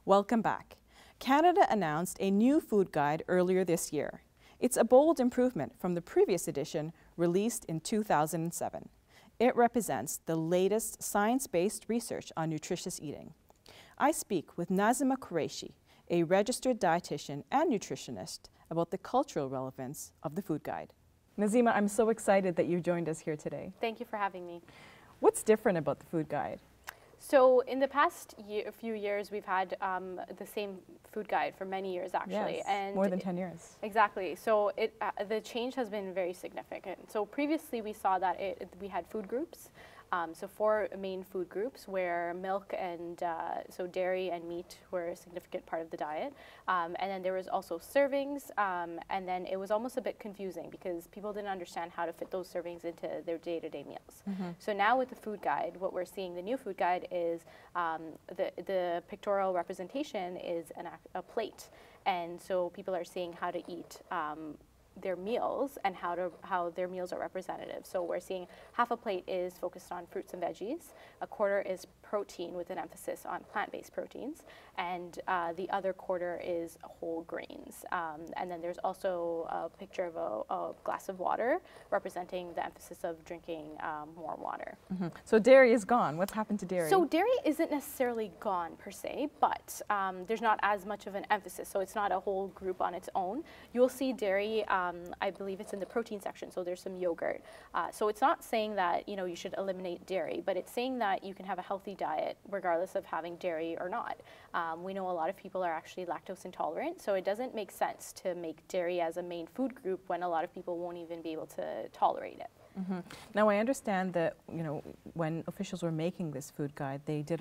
Welcome back. Canada announced a new food guide earlier this year. It's a bold improvement from the previous edition released in 2007. It represents the latest science-based research on nutritious eating. I speak with Nazima Qureshi, a registered dietitian and nutritionist, about the cultural relevance of the food guide. Nazima, I'm so excited that you joined us here today. Thank you for having me. What's different about the food guide? So in the past few years, we've had the same food guide for many years, actually. Yes, and more than 10 years. Exactly. So the change has been very significant. So previously, we saw that we had food groups. So 4 main food groups where milk and so dairy and meat were a significant part of the diet. And then there was also servings. And then it was almost a bit confusing because people didn't understand how to fit those servings into their day-to-day meals. So now with the food guide, what we're seeing, the new food guide is the pictorial representation is a plate. And so people are seeing how to eat their meals and how their meals are representative. So we're seeing half a plate is focused on fruits and veggies, a quarter is protein with an emphasis on plant-based proteins, and the other quarter is whole grains. And then there's also a picture of a glass of water representing the emphasis of drinking more water. So dairy is gone. What's happened to dairy? So dairy isn't necessarily gone per se, but there's not as much of an emphasis. So it's not a whole group on its own. You'll see dairy, I believe it's in the protein section, so there's some yogurt. So it's not saying that you should eliminate dairy, but it's saying that you can have a healthy diet regardless of having dairy or not. We know a lot of people are actually lactose intolerant, so it doesn't make sense to make dairy as a main food group when a lot of people won't even be able to tolerate it. Now I understand that when officials were making this food guide, they did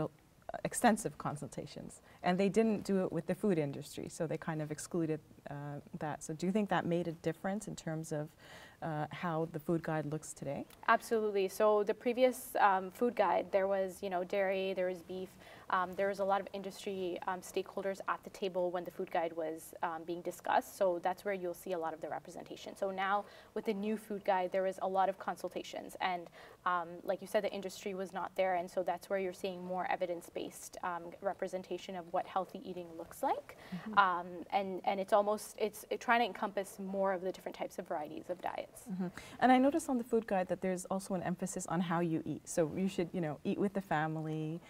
extensive consultations, and they didn't do it with the food industry, so they kind of excluded that. So do you think that made a difference in terms of how the food guide looks today? Absolutely. So the previous food guide, there was dairy, there was beef, there was a lot of industry stakeholders at the table when the food guide was being discussed. So that's where you'll see a lot of the representation. So now with the new food guide, there was a lot of consultations, and like you said, the industry was not there, and so that's where you're seeing more evidence-based representation of what healthy eating looks like. And it's trying to encompass more of the different types of varieties of diets. And I noticed on the food guide that there's also an emphasis on how you eat. So you should, eat with the family,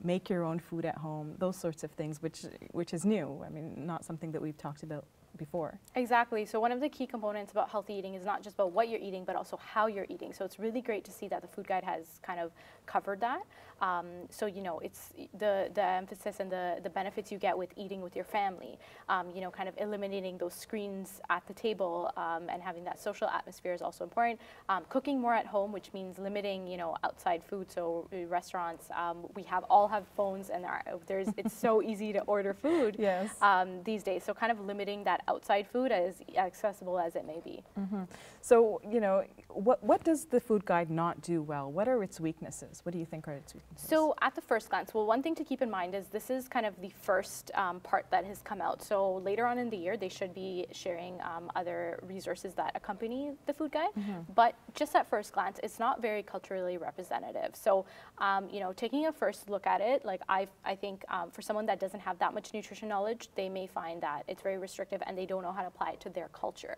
make your own food at home, those sorts of things, which is new. I mean, not something that we've talked about before. Exactly. So one of the key components about healthy eating is not just about what you're eating, but also how you're eating. So it's really great to see that the food guide has kind of covered that. So it's the emphasis and the benefits you get with eating with your family. Kind of eliminating those screens at the table and having that social atmosphere is also important. Cooking more at home, which means limiting outside food. So restaurants, we all have phones, and it's so easy to order food. Yes. These days. So kind of limiting that outside food as accessible as it may be. So what does the food guide not do well? What are its weaknesses? What do you think are its weaknesses? So at the first glance, well, one thing to keep in mind is this is kind of the first part that has come out. So later on in the year, they should be sharing other resources that accompany the food guide. But just at first glance, it's not very culturally representative. So, taking a first look at it, like I think for someone that doesn't have that much nutrition knowledge, they may find that it's very restrictive and they don't know how to apply it to their culture.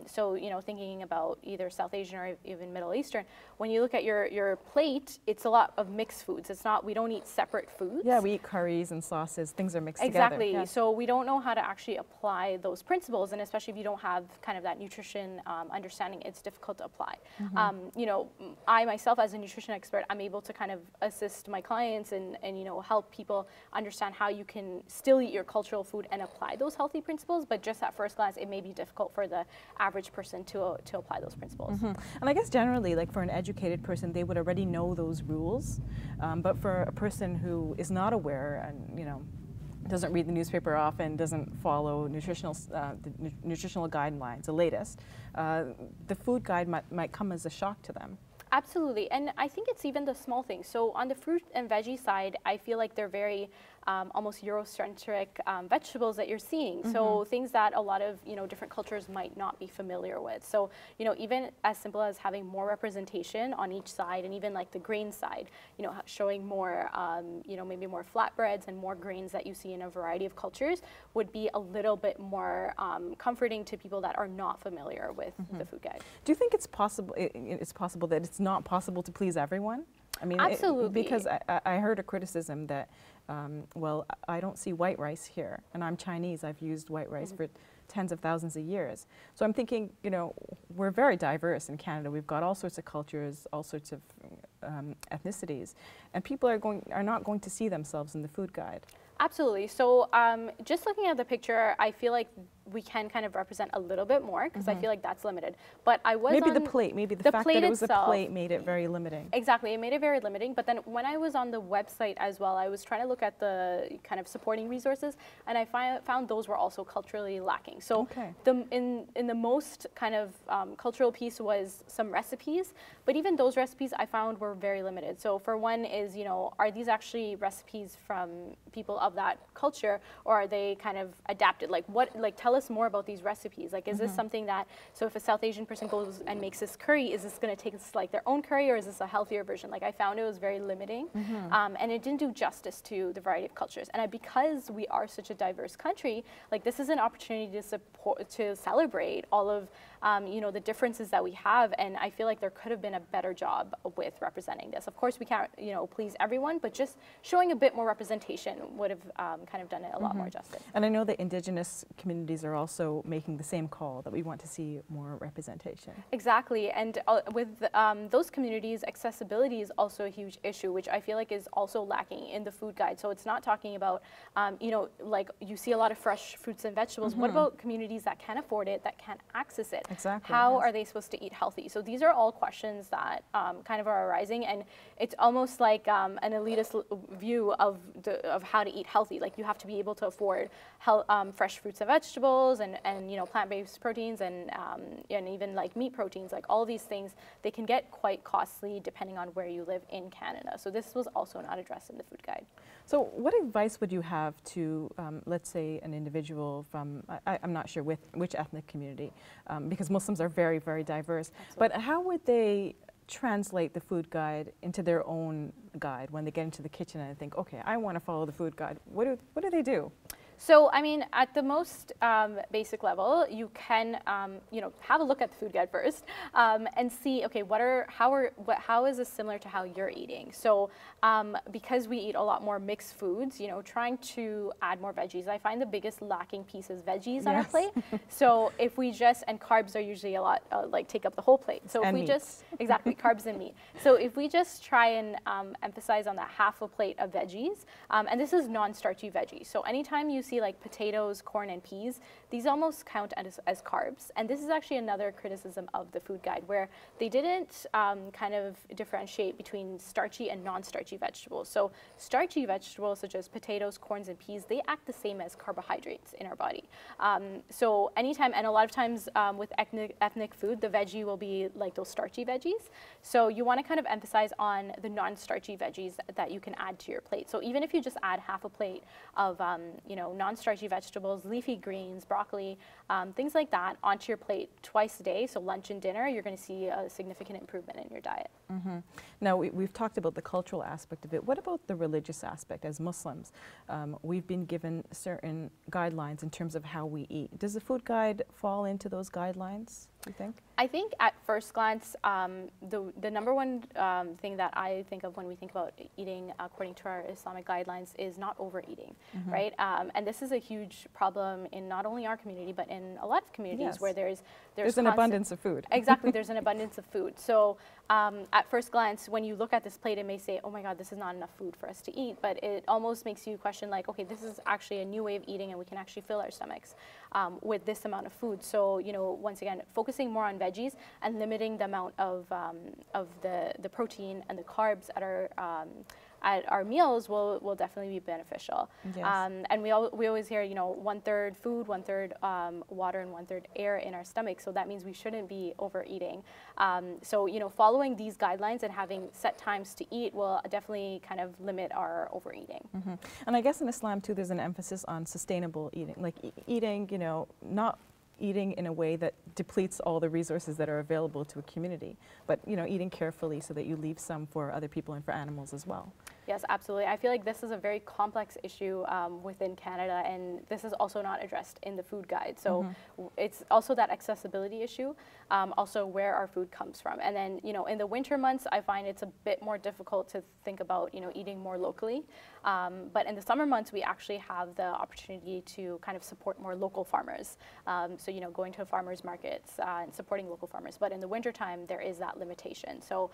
So, thinking about either South Asian or even Middle Eastern, when you look at your plate, it's a lot of mixed foods. We don't eat separate foods. Yeah, we eat curries and sauces. Things are mixed together. Exactly. Yes. So we don't know how to actually apply those principles, and especially if you don't have kind of that nutrition understanding, it's difficult to apply. I myself, as a nutrition expert, I'm able to kind of assist my clients and help people understand how you can still eat your cultural food and apply those healthy principles, but just at first glance, it may be difficult for the average person to apply those principles. And I guess generally, like for an educated person, they would already know those rules, but for a person who is not aware and doesn't read the newspaper often, doesn't follow nutritional guidelines, the latest, the food guide might come as a shock to them. Absolutely, and I think it's even the small things. So on the fruit and veggie side, I feel like they're very almost Eurocentric vegetables that you're seeing. So things that a lot of, different cultures might not be familiar with. So, even as simple as having more representation on each side, and even like the grain side, showing more, maybe more flatbreads and more grains that you see in a variety of cultures would be a little bit more comforting to people that are not familiar with the food guide. Do you think it's possible? It's possible that it's not possible to please everyone? I mean, absolutely. Because I heard a criticism that, well, I don't see white rice here, and I'm Chinese. I've used white rice for tens of thousands of years. So I'm thinking, we're very diverse in Canada. We've got all sorts of cultures, all sorts of ethnicities, and people are not going to see themselves in the food guide. Absolutely. So just looking at the picture, I feel like we can kind of represent a little bit more, because I feel like that's limited. But I was maybe the plate, maybe the fact that it was itself, a plate made it very limiting. Exactly, it made it very limiting. But then when I was on the website as well, I was trying to look at the kind of supporting resources, and I found those were also culturally lacking. So in the most kind of cultural piece was some recipes, but even those recipes I found were very limited. So for one is, are these actually recipes from people of that culture, or are they kind of adapted? Tell us more about these recipes. Like, is this something that, so if a South Asian person goes and makes this curry, is this going to take like their own curry, or is this a healthier version? Like, I found it was very limiting, and it didn't do justice to the variety of cultures. And because we are such a diverse country, like, this is an opportunity to celebrate all of the differences that we have, and I feel like there could have been a better job with representing this. Of course, we can't please everyone, but just showing a bit more representation would have kind of done it a lot more justice. And I know that Indigenous communities are also making the same call, that we want to see more representation. Exactly, and with those communities, accessibility is also a huge issue, which I feel like is also lacking in the food guide. So it's not talking about, like you see a lot of fresh fruits and vegetables. What about communities that can afford it, that can't access it? Exactly. How are they supposed to eat healthy? So these are all questions that kind of are arising, and it's almost like an elitist view of how to eat healthy. Like, you have to be able to afford fresh fruits and vegetables, and plant-based proteins, and even like meat proteins. Like, all these things, they can get quite costly depending on where you live in Canada. So this was also not addressed in the food guide. So what advice would you have to, let's say, an individual from, I'm not sure which ethnic community, because Muslims are very, very diverse, but how would they translate the food guide into their own guide when they get into the kitchen and think, okay, I want to follow the food guide? What do they do? So, I mean, at the most basic level, you can, have a look at the food guide first and see, okay, how is this similar to how you're eating? So, because we eat a lot more mixed foods, trying to add more veggies. I find the biggest lacking piece is veggies on our plate. So, if we and carbs are usually a lot, take up the whole plate. So, if we exactly, carbs and meat. So, if we just try and emphasize on that half a plate of veggies, and this is non-starchy veggies. So, anytime you see like potatoes, corn, and peas, these almost count as carbs. And this is actually another criticism of the food guide, where they didn't kind of differentiate between starchy and non-starchy vegetables. So starchy vegetables such as potatoes, corns, and peas, they act the same as carbohydrates in our body. So anytime, and a lot of times with ethnic food, the veggie will be like those starchy veggies. So you want to kind of emphasize on the non-starchy veggies that you can add to your plate. So even if you just add half a plate of non-starchy vegetables, leafy greens, broccoli, things like that onto your plate twice a day, so lunch and dinner, you're going to see a significant improvement in your diet. Now, we've talked about the cultural aspect of it. What about the religious aspect? As Muslims, we've been given certain guidelines in terms of how we eat. Does the food guide fall into those guidelines, do you think? I think at first glance, the number one thing that I think of when we think about eating according to our Islamic guidelines is not overeating, right? And this is a huge problem in not only our community, but in a lot of communities where there's an abundance of food. Exactly, there's an abundance of food. So at first glance, when you look at this plate, it may say, oh my God, this is not enough food for us to eat. But it almost makes you question, like, okay, this is actually a new way of eating, and we can actually fill our stomachs with this amount of food. So, once again, focusing more on veggies and limiting the amount of the protein and the carbs at our meals will definitely be beneficial. Yes. And we always hear, you know, 1/3 food, 1/3 water, and 1/3 air in our stomach. So that means we shouldn't be overeating. So, you know, following these guidelines and having set times to eat will definitely kind of limit our overeating. And I guess in Islam too, there's an emphasis on sustainable eating, like eating, you know, not eating in a way that depletes all the resources that are available to a community, but, you know, eating carefully so that you leave some for other people and for animals as well. Yes, absolutely. I feel like this is a very complex issue within Canada, and this is also not addressed in the food guide. So it's also that accessibility issue, also where our food comes from. And then, you know, in the winter months, I find it's a bit more difficult to think about, you know, eating more locally. But in the summer months, we actually have the opportunity to kind of support more local farmers. So, you know, going to farmers markets and supporting local farmers. But in the wintertime, there is that limitation. So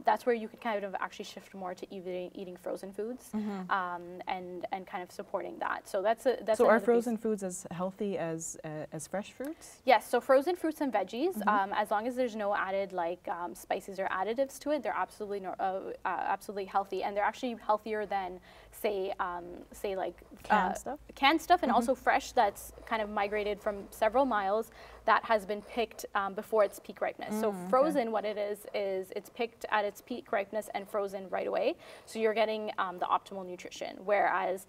that's where you could kind of actually shift more to eating frozen foods and kind of supporting that. So that's so are frozen foods as healthy as fresh fruits? Yes. So frozen fruits and veggies, as long as there's no added like spices or additives to it, they're absolutely absolutely healthy, and they're actually healthier than say like canned stuff, and also fresh that's kind of migrated from several miles that has been picked before its peak ripeness. So frozen, what it is it's picked at its peak ripeness and frozen right away. So you're getting the optimal nutrition. Whereas,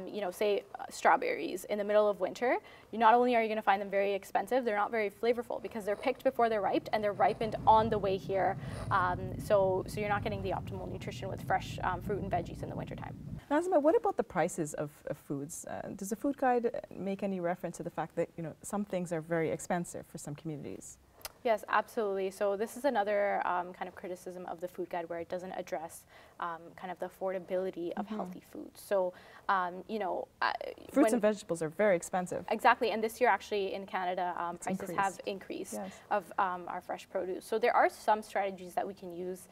you know, say strawberries in the middle of winter, not only are you going to find them very expensive, they're not very flavorful because they're picked before they're ripe and they're ripened on the way here. So you're not getting the optimal nutrition with fresh fruit and veggies in the wintertime. Nazima, what about the prices of foods? Does the food guide make any reference to the fact that, you know, some things are very expensive for some communities? Yes, absolutely. So this is another kind of criticism of the food guide where it doesn't address kind of the affordability of healthy foods. So, you know, fruits and vegetables are very expensive. Exactly, and this year actually in Canada, prices have increased of our fresh produce. So there are some strategies that we can use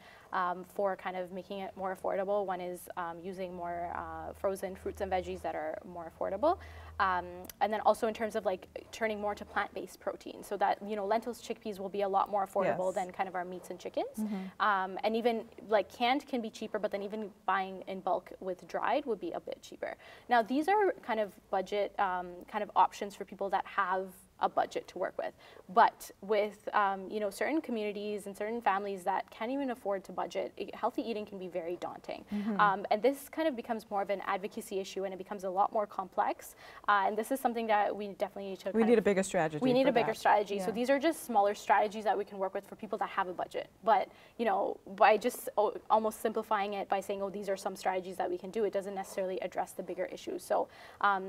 for kind of making it more affordable. One is using more frozen fruits and veggies that are more affordable. And then also in terms of like turning more to plant-based protein, so that, you know, lentils, chickpeas will be a lot more affordable than kind of our meats and chickens. And even like canned can be cheaper, but then even buying in bulk with dried would be a bit cheaper. Now these are kind of budget kind of options for people that have a budget to work with. But with you know, certain communities and certain families that can't even afford to budget, healthy eating can be very daunting. And this kind of becomes more of an advocacy issue, and it becomes a lot more complex. And this is something that we definitely need to We need a bigger strategy. We need a bigger strategy. So these are just smaller strategies that we can work with for people that have a budget. But, you know, by just almost simplifying it by saying, oh, these are some strategies that we can do, it doesn't necessarily address the bigger issues. So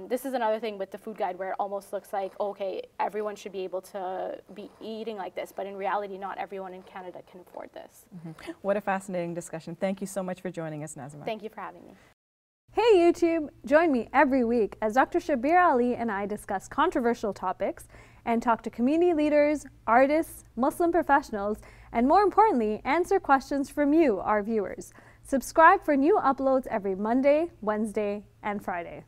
this is another thing with the food guide where it almost looks like, okay, everyone should be able to be eating like this, but in reality, not everyone in Canada can afford this. What a fascinating discussion. Thank you so much for joining us, Nazima. Thank you for having me. Hey YouTube! Join me every week as Dr. Shabir Ali and I discuss controversial topics and talk to community leaders, artists, Muslim professionals, and more importantly, answer questions from you, our viewers. Subscribe for new uploads every Monday, Wednesday, and Friday.